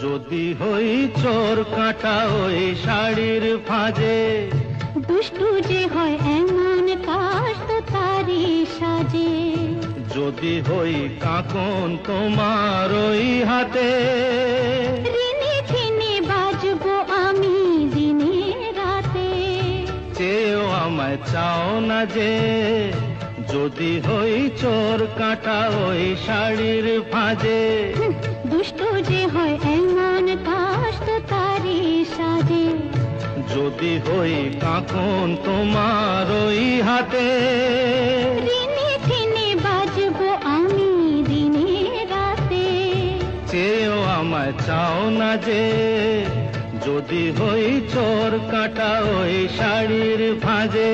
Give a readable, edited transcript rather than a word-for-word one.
যদি হই চোর কাঁটা ওই শাড়ির ফাঁজে, দুষ্টু যে হয় এমন কাশ তো তারি সাজে। যদি হই কাঁকন তোমার ওই হাতে, ঋণে ঝিনে বাজবো আমি দিনে রাতে। চেয়েও আমায় চাও না যে, যদি হই চোর কাঁটা ওই শাড়ির ফাঁজে। দুষ্টু যে হয় এমন কাশ তো তারি সাজে। যদি হই কাঁকন তোমার ওই হাতে, ঋণে ঝিনে বাজবো আমি দিনে রাতে। চেয়েও আমায় চাও না যে, যদি হই চোর কাঁটা ওই শাড়ির ফাঁজে।